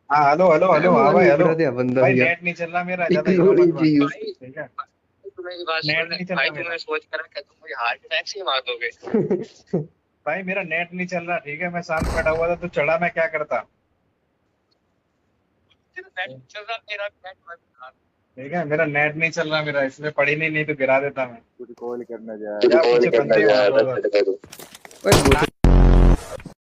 हाँ hello hello hello, हाँ भाई हेलो। बड़ा बंदा भाई भैया नेट नहीं चल रहा मेरा, ज्यादा एक हीरो गोली मत बन। चाहिए ठीक है, नेट नहीं चल रहा मेरा भाई, मेरा नेट नहीं चल रहा। ठीक है, मैं शांत बैठा हुआ था तो चढ़ा, मैं क्या करता। ठीक है, मेरा नेट नहीं चल रहा मेरा, इसलिए पड़ी नहीं तो गिरा देता मैं। कुछ कॉल करना जा या पीछे बंदे वहां पे उधर। ओए